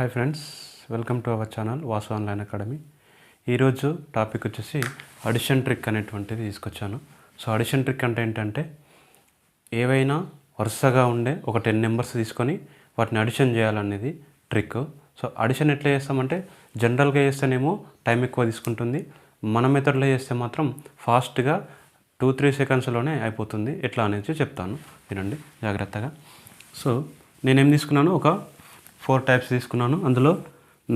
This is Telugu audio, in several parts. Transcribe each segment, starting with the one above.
Hi friends, welcome to our channel Vasu online academy. ఈరోజు టాపిక్ వచ్చేసి అడిషన్ ట్రిక్ అనేటువంటిది తీసుకొచ్చాను. సో అడిషన్ ట్రిక్ అంటే ఏంటంటే ఏవైనా వరుసగా ఉండే ఒక 10 నెంబర్స్ తీసుకొని వాటిని అడిషన్ చేయాలనేది ట్రిక్. సో అడిషన్ ఎట్లా చేస్తామంటే జనరల్గా చేస్తేనేమో టైం ఎక్కువ తీసుకుంటుంది. మన మెథడ్లో చేస్తే మాత్రం ఫాస్ట్గా 2-3 సెకండ్స్లోనే అయిపోతుంది. ఎట్లా అనేది చెప్తాను, వినండి జాగ్రత్తగా. సో నేనేం తీసుకున్నాను, ఒక 4 టైప్స్ తీసుకున్నాను. అందులో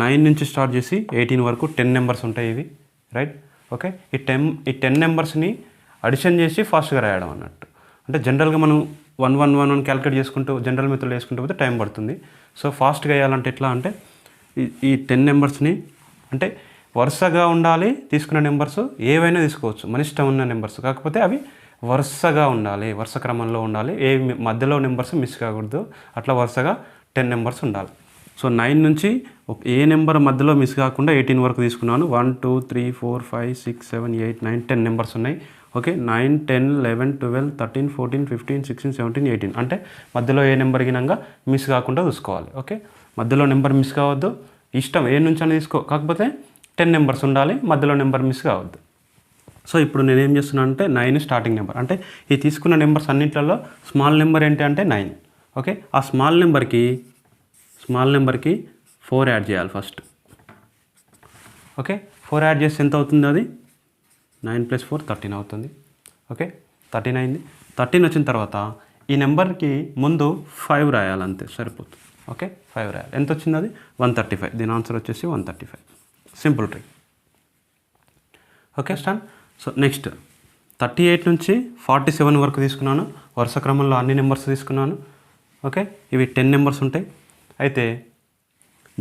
9 నుంచి స్టార్ట్ చేసి 18 వరకు 10 నెంబర్స్ ఉంటాయి ఇవి, రైట్? ఓకే, ఈ 10 నెంబర్స్ని అడిషన్ చేసి ఫాస్ట్గా రాయడం అన్నట్టు. అంటే జనరల్గా మనం 1 క్యాలిక్యులేట్ చేసుకుంటూ జనరల్ మెథడ్లో చేసుకుంటూ పోతే టైం పడుతుంది. సో ఫాస్ట్గా వేయాలంటే ఎట్లా అంటే ఈ 10 నెంబర్స్ని అంటే వరుసగా ఉండాలి. తీసుకున్న నెంబర్స్ ఏవైనా తీసుకోవచ్చు, మన ఇష్టం ఉన్న నెంబర్స్, కాకపోతే అవి వరుసగా ఉండాలి, వరుస క్రమంలో ఉండాలి. ఏ మధ్యలో నెంబర్స్ మిస్ కాకూడదు. అట్లా వరుసగా 10 నెంబర్స్ ఉండాలి. సో 9 నుంచి ఏ నెంబర్ మధ్యలో మిస్ కాకుండా 18 వరకు తీసుకున్నాను. 1 2 3 4 5 6 7 8 9 10 నెంబర్స్ ఉన్నాయి. ఓకే, 9 10 11 12 13 14 15 16 17 18 అంటే మధ్యలో ఏ నెంబర్ గినంగా మిస్ కాకుండా చూసుకోవాలి. ఓకే, మధ్యలో నెంబర్ మిస్ కావద్దు. ఇష్టం ఏ నుంచి అని తీసుకో, కాకపోతే 10 నెంబర్స్ ఉండాలి, మధ్యలో నెంబర్ మిస్ కావద్దు. సో ఇప్పుడు నేనేం చేస్తున్నాను అంటే 9 స్టార్టింగ్ నెంబర్. అంటే ఈ తీసుకున్న నెంబర్స్ అన్నింటిలో స్మాల్ నెంబర్ ఏంటి అంటే 9. ఓకే, ఆ స్మాల్ నెంబర్కి 4 యాడ్ చేయాలి ఫస్ట్. ఓకే, 4 యాడ్ చేస్తే ఎంత అవుతుంది? అది 9 + 4 13 అవుతుంది. ఓకే, 13 అయింది. 13 వచ్చిన తర్వాత ఈ నెంబర్కి ముందు 5 రాయాలి, అంతే సరిపోతుంది. ఓకే, 5 రాయాలి. ఎంత వచ్చింది? అది 135. దీని ఆన్సర్ వచ్చేసి 135. Simple trick. Okay, start. So next 38 నుంచి 47 వరకు తీసుకున్నాను. వరుస క్రమంలో అన్ని నెంబర్స్ తీసుకున్నాను. ఓకే, ఇవి 10 నెంబర్స్ ఉంటాయి. అయితే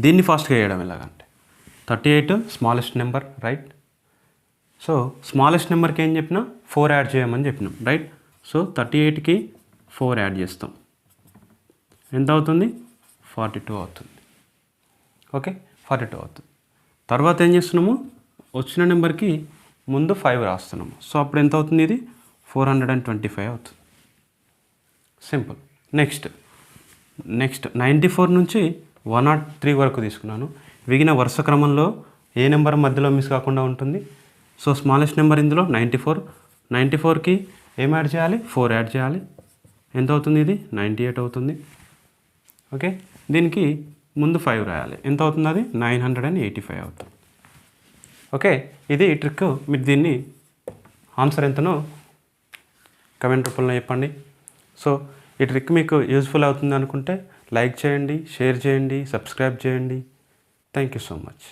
దీన్ని ఫాస్ట్గా వేయడం ఎలాగంటే 38 smallest number, right? So smallest నెంబర్కి ఏం చెప్పినా 4 యాడ్ చేయమని చెప్పినాం, రైట్? సో 38కి 4 యాడ్ చేస్తాం. ఎంత అవుతుంది? 42 అవుతుంది. ఓకే, 42 అవుతుంది. తర్వాత ఏం చేస్తున్నాము, వచ్చిన నెంబర్కి ముందు 5 రాస్తున్నాము. సో అప్పుడు ఎంత అవుతుంది? ఇది 425 అవుతుంది. సింపుల్. నెక్స్ట్ 94 నుంచి 103 వరకు తీసుకున్నాను. విగిన వరుస క్రమంలో ఏ నెంబర్ మధ్యలో మిస్ కాకుండా ఉంటుంది. సో స్మాలెస్ట్ నెంబర్ ఇందులో 94. 94కి ఏం యాడ్ చేయాలి? 4 యాడ్ చేయాలి. ఎంత అవుతుంది? ఇది 98 అవుతుంది. ఓకే, దీనికి ముందు 5 రాయాలి. ఎంత అవుతుంది? అది 985 అవుతుంది. ఓకే, ఇది ట్రిక్. మీరు దీన్ని ఆన్సర్ ఎంతనో కమెంట్ రూపంలో చెప్పండి. సో ఈ ట్రిక్ మీకు యూజ్ఫుల్ అవుతుంది అనుకుంటే లైక్ చేయండి, షేర్ చేయండి, సబ్స్క్రైబ్ చేయండి. Thank you so much.